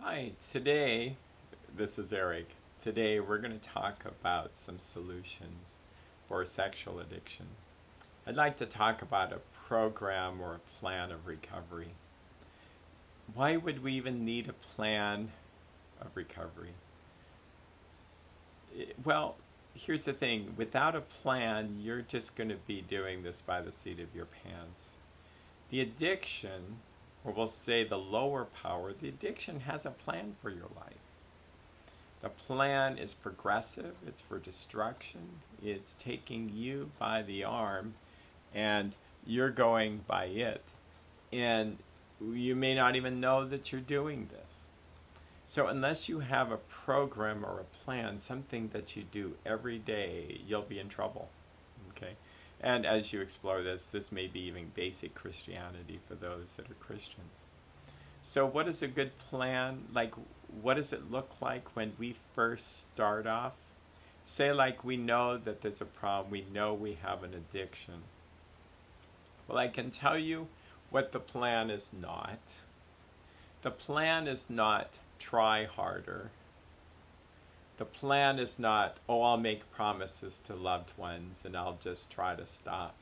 Hi, today, this is Eric. Today we're going to talk about some solutions for sexual addiction. I'd like to talk about a program or a plan of recovery. Why would we even need a plan of recovery? Well, here's the thing. Without a plan, you're just going to be doing this by the seat of your pants. The addiction, or we'll say the lower power, the addiction has a plan for your life. The plan is progressive, it's for destruction, it's taking you by the arm, and you're going by it. And you may not even know that you're doing this. So unless you have a program or a plan, something that you do every day, you'll be in trouble. Okay? And as you explore this may be even basic Christianity for those that are Christians. So what is a good plan? Like, what does it look like when we first start off? Say like we know that there's a problem, we know we have an addiction. Well, I can tell you what the plan is not. The plan is not try harder. The plan is not, oh, I'll make promises to loved ones and I'll just try to stop.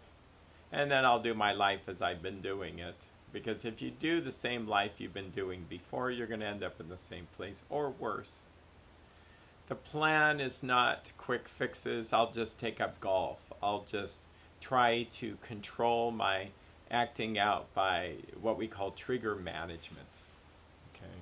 And then I'll do my life as I've been doing it. Because if you do the same life you've been doing before, you're going to end up in the same place or worse. The plan is not quick fixes. I'll just take up golf. I'll just try to control my acting out by what we call trigger management. Okay.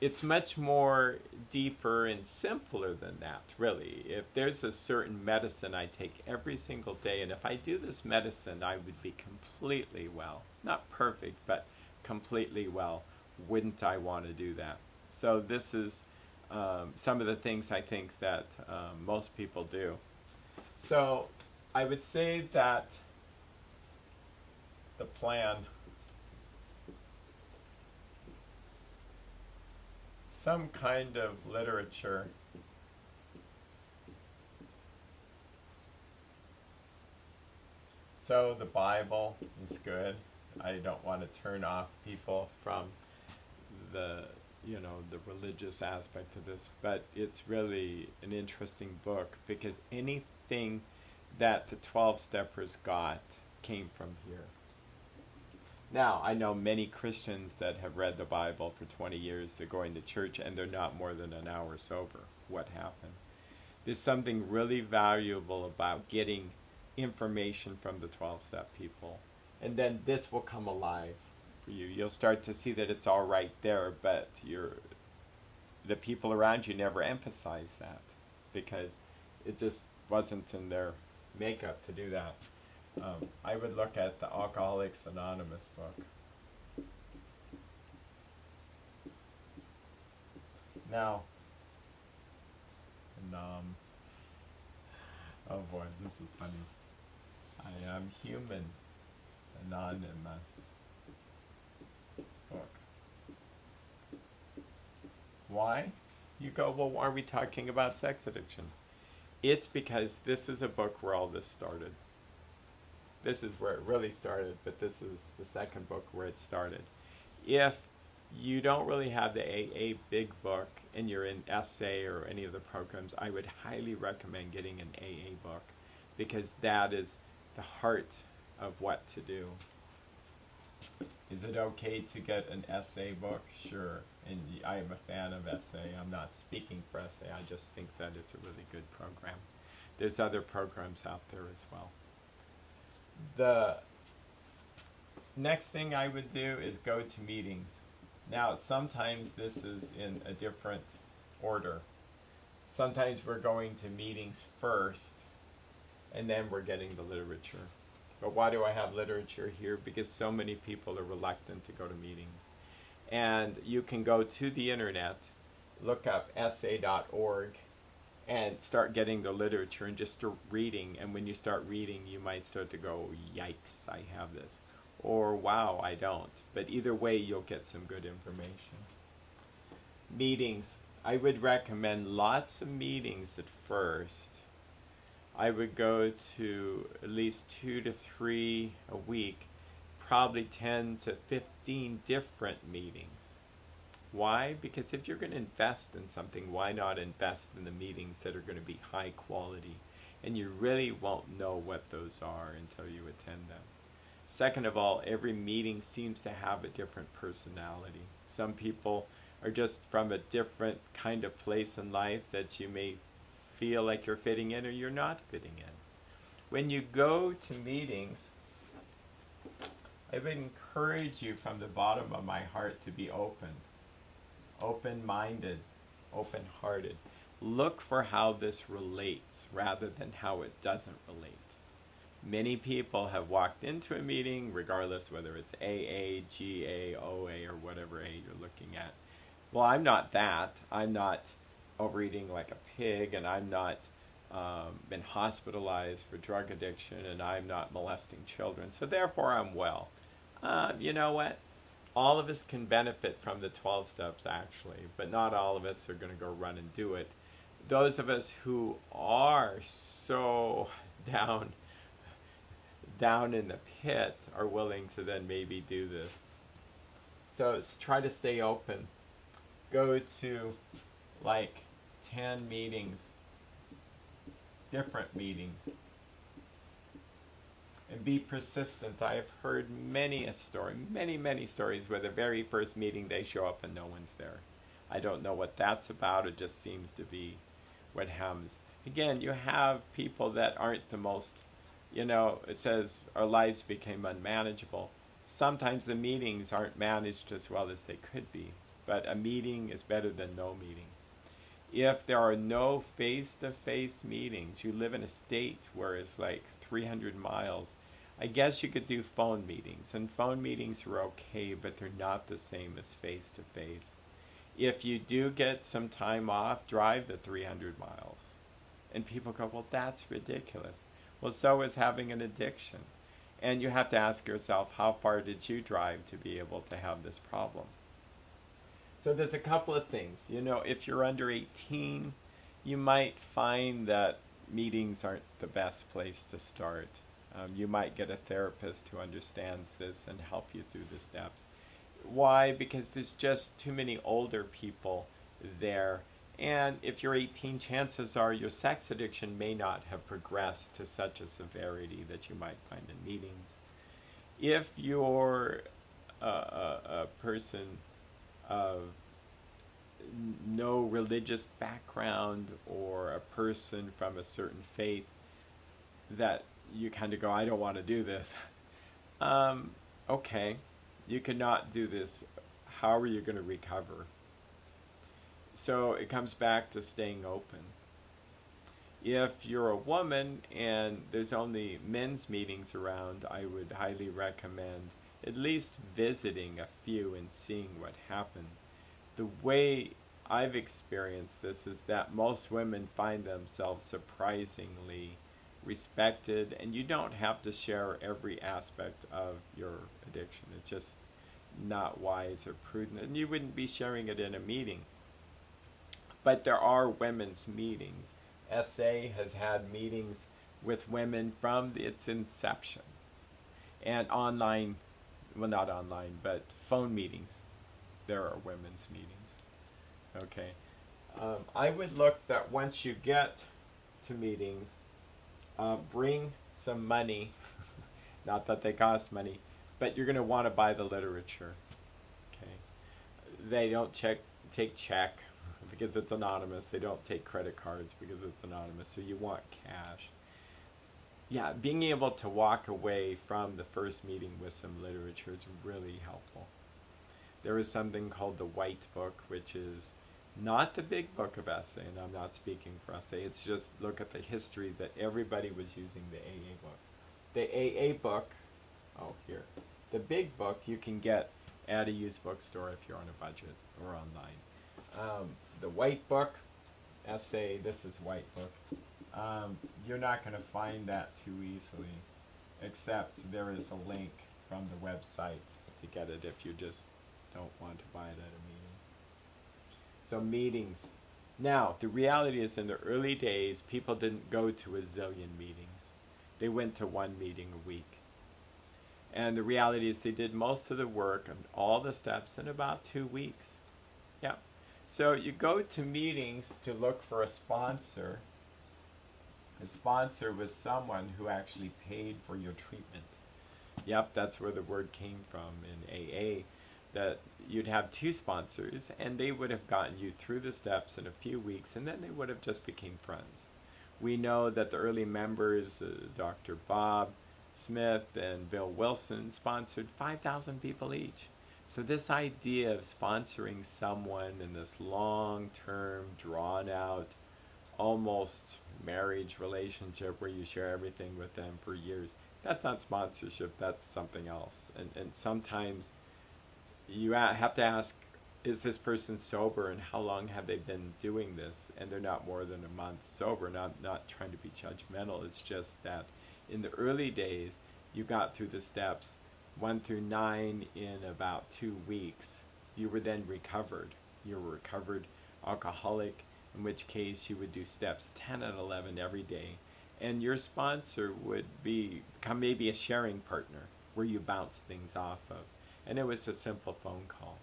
It's much more deeper and simpler than that, really. If there's a certain medicine I take every single day, and if I do this medicine, I would be completely well. Not perfect, but completely well. Wouldn't I want to do that? So this is some of the things I think that most people do. So I would say that the plan, some kind of literature so the Bible is good. I don't want to turn off people from the the religious aspect of this, but it's really an interesting book because anything that the 12 steppers got came from here. Now, I know many Christians that have read the Bible for 20 years, they're going to church and they're not more than an hour sober. What happened? There's something really valuable about getting information from the 12-step people. And then this will come alive for you. You'll start to see that it's all right there, but the people around you never emphasize that because it just wasn't in their makeup to do that. I would look at the Alcoholics Anonymous book. Now, oh boy, this is funny. I am human, anonymous book. Why? You go, well, why are we talking about sex addiction? It's because this is a book where all this started. This is where it really started, but this is the second book where it started. If you don't really have the AA big book and you're in SA or any of the programs, I would highly recommend getting an AA book because that is the heart of what to do. Is it okay to get an SA book? Sure. And I am a fan of SA. I'm not speaking for SA. I just think that it's a really good program. There's other programs out there as well. The next thing I would do is go to meetings. Now, sometimes this is in a different order. Sometimes we're going to meetings first, and then we're getting the literature. But why do I have literature here? Because so many people are reluctant to go to meetings. And you can go to the internet, look up sa.org, and start getting the literature and just start reading. And when you start reading, you might start to go, yikes, I have this. Or, wow, I don't. But either way, you'll get some good information. Meetings. I would recommend lots of meetings at first. I would go to at least 2 to 3 a week, probably 10 to 15 different meetings. Why? Because if you're going to invest in something, why not invest in the meetings that are going to be high quality? And you really won't know what those are until you attend them. Second of all, every meeting seems to have a different personality. Some people are just from a different kind of place in life that you may feel like you're fitting in or you're not fitting in. When you go to meetings, I would encourage you from the bottom of my heart to be open-minded, open-hearted. Look for how this relates rather than how it doesn't relate. Many people have walked into a meeting, regardless whether it's AA, GA, OA, or whatever A you're looking at. Well, I'm not that. I'm not overeating like a pig, and I'm not been hospitalized for drug addiction, and I'm not molesting children, so therefore I'm well. You know what? All of us can benefit from the 12 steps actually, but not all of us are going to go run and do it. Those of us who are so down in the pit are willing to then maybe do this. So try to stay open. Go to like 10 meetings, different meetings, and be persistent. I have heard many stories where the very first meeting they show up and no one's there. I don't know what that's about. It just seems to be what happens. Again, you have people that aren't the most, it says our lives became unmanageable. Sometimes the meetings aren't managed as well as they could be, but a meeting is better than no meeting. If there are no face-to-face meetings, you live in a state where it's like 300 miles, I guess you could do phone meetings, and phone meetings are okay, but they're not the same as face-to-face. If you do get some time off, drive the 300 miles. And people go, well, that's ridiculous. Well, so is having an addiction. And you have to ask yourself, how far did you drive to be able to have this problem? So there's a couple of things. If you're under 18, you might find that meetings aren't the best place to start. You might get a therapist who understands this and help you through the steps. Why? Because there's just too many older people there. And if you're 18, chances are your sex addiction may not have progressed to such a severity that you might find in meetings. If you're a person of no religious background or a person from a certain faith that you kind of go, I don't want to do this. Okay, you cannot do this. How are you going to recover? So it comes back to staying open. If you're a woman and there's only men's meetings around, I would highly recommend at least visiting a few and seeing what happens. The way I've experienced this is that most women find themselves surprisingly respected, and you don't have to share every aspect of your addiction. It's just not wise or prudent, and you wouldn't be sharing it in a meeting. But there are women's meetings. SA has had meetings with women from its inception, and online, well, not online, but phone meetings. There are women's meetings. Okay. I would look that once you get to meetings, bring some money. Not that they cost money, but you're going to want to buy the literature. Okay. They don't take check because it's anonymous. They don't take credit cards because it's anonymous. So you want cash. Yeah, being able to walk away from the first meeting with some literature is really helpful. There is something called the White Book, which is not the big book of SA, and I'm not speaking for SA. It's just look at the history that everybody was using the AA book. The AA book, here. The big book you can get at a used bookstore if you're on a budget or online. The White Book, SA, this is White Book. You're not going to find that too easily, except there is a link from the website to get it if you just don't want to buy it at a meeting. So meetings. Now, the reality is in the early days, people didn't go to a zillion meetings. They went to one meeting a week. And the reality is they did most of the work and all the steps in about 2 weeks. Yeah. So you go to meetings to look for a sponsor. A sponsor was someone who actually paid for your treatment. Yep, that's where the word came from in AA, that you'd have two sponsors and they would have gotten you through the steps in a few weeks, and then they would have just become friends. We know that the early members, Dr. Bob Smith and Bill Wilson, sponsored 5,000 people each. So this idea of sponsoring someone in this long-term, drawn-out, almost marriage relationship where you share everything with them for years, that's not sponsorship, that's something else. And sometimes you have to ask, is this person sober and how long have they been doing this? And they're not more than a month sober. And I'm not trying to be judgmental, it's just that in the early days you got through the steps 1 through 9 in about 2 weeks. You were then recovered. You were recovered alcoholic, in which case you would do steps 10 and 11 every day. And your sponsor would become maybe a sharing partner where you bounce things off of. And it was a simple phone call.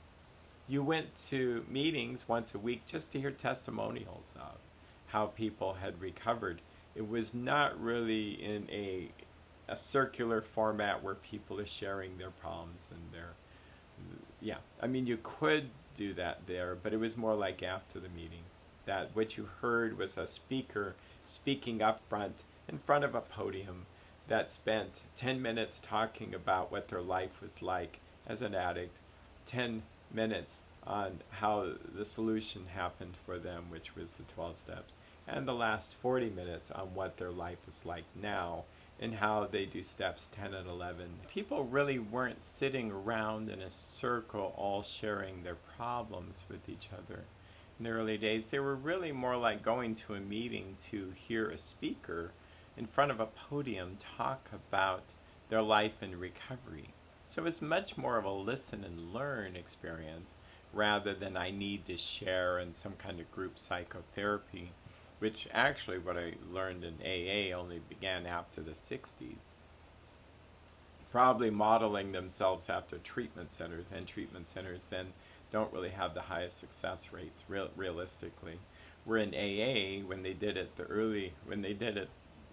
You went to meetings once a week just to hear testimonials of how people had recovered. It was not really in a circular format where people are sharing their problems and you could do that there, but it was more like after the meeting. That what you heard was a speaker speaking up front, in front of a podium, that spent 10 minutes talking about what their life was like as an addict, 10 minutes on how the solution happened for them, which was the 12 steps, and the last 40 minutes on what their life is like now and how they do steps 10 and 11. People really weren't sitting around in a circle all sharing their problems with each other. In the early days, they were really more like going to a meeting to hear a speaker in front of a podium talk about their life in recovery. So it was much more of a listen and learn experience rather than I need to share in some kind of group psychotherapy, which actually what I learned in AA only began after the 60s. Probably modeling themselves after treatment centers, and treatment centers then don't really have the highest success rates realistically. We're in AA, when they did it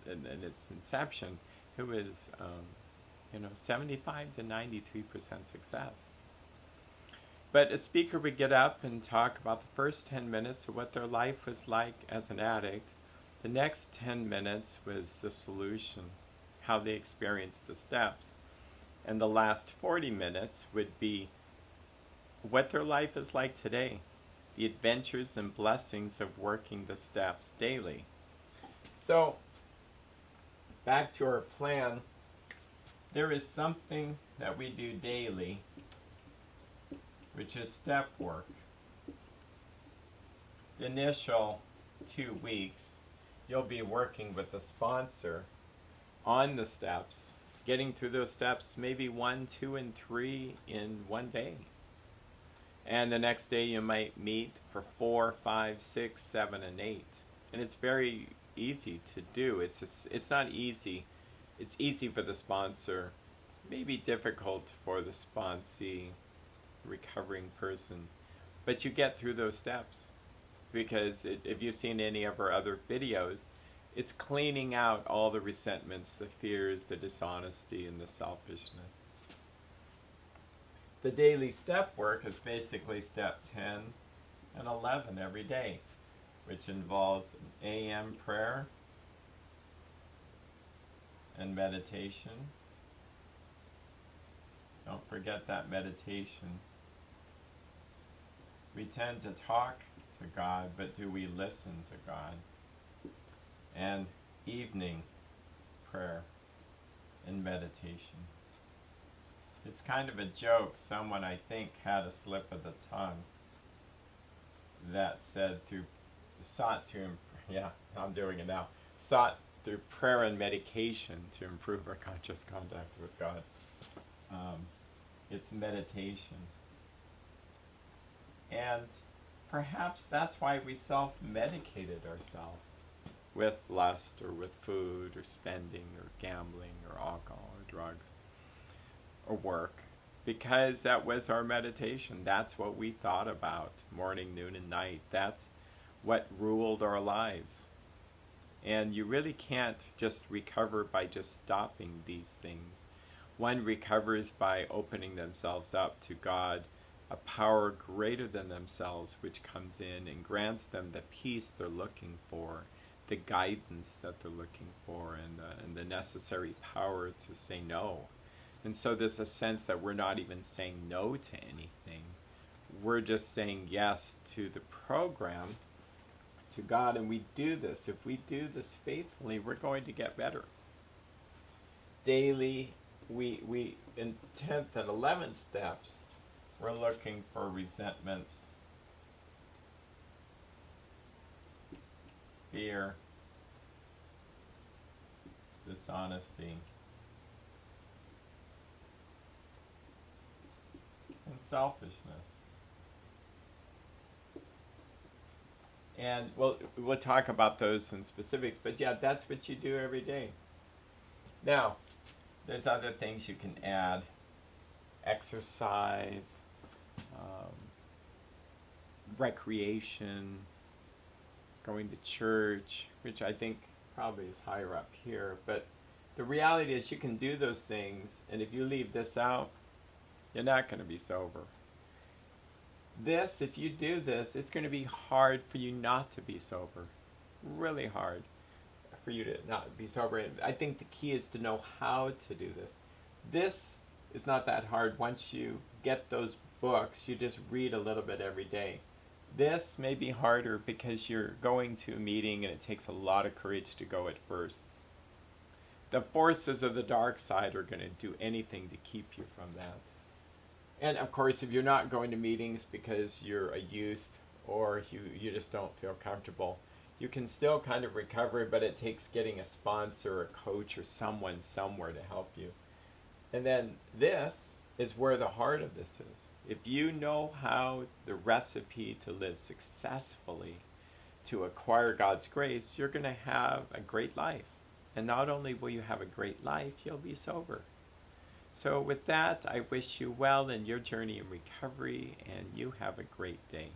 in its inception, it was 75 to 93% success. But a speaker would get up and talk about the first 10 minutes of what their life was like as an addict. The next 10 minutes was the solution, how they experienced the steps. And the last 40 minutes would be what their life is like today, the adventures and blessings of working the steps daily. So, back to our plan, there is something that we do daily, which is step work. The initial 2 weeks, you'll be working with a sponsor on the steps, getting through those steps, maybe 1, 2, and 3 in one day. And the next day you might meet for 4, 5, 6, 7, and 8. And it's very easy to do. It's not easy. It's easy for the sponsor, maybe difficult for the sponsee, recovering person. But you get through those steps. Because if you've seen any of our other videos, it's cleaning out all the resentments, the fears, the dishonesty, and the selfishness. The daily step work is basically step 10 and 11 every day, which involves an AM prayer and meditation. Don't forget that meditation. We tend to talk to God, but do we listen to God? And evening prayer and meditation. It's kind of a joke. Someone, I think, had a slip of the tongue that said sought through prayer and medication to improve our conscious contact with God. It's meditation. And perhaps that's why we self-medicated ourselves with lust or with food or spending or gambling or alcohol or drugs or work. because that was our meditation. That's what we thought about morning, noon, and night. That's what ruled our lives. And you really can't just recover by just stopping these things. One recovers by opening themselves up to God, a power greater than themselves, which comes in and grants them the peace they're looking for, the guidance that they're looking for, and the necessary power to say no. And so there's a sense that we're not even saying no to anything. We're just saying yes to the program, to God, and we do this. If we do this faithfully, we're going to get better. Daily, we in 10th and 11th steps, we're looking for resentments, fear, dishonesty, and selfishness. And we'll talk about those in specifics, but yeah, that's what you do every day. Now, there's other things you can add. Exercise, recreation, going to church, which I think probably is higher up here. But the reality is you can do those things, and if you leave this out, you're not going to be sober. This, if you do this, it's going to be hard for you not to be sober. Really hard for you to not be sober. And I think the key is to know how to do this. This is not that hard. Once you get those books, you just read a little bit every day. This may be harder because you're going to a meeting and it takes a lot of courage to go at first. The forces of the dark side are going to do anything to keep you from that. And of course, if you're not going to meetings because you're a youth or you just don't feel comfortable, you can still kind of recover, but it takes getting a sponsor, a coach, or someone somewhere to help you. And then this is where the heart of this is. If you know how the recipe to live successfully, to acquire God's grace, you're going to have a great life. And not only will you have a great life, you'll be sober. So with that, I wish you well in your journey in recovery, and you have a great day.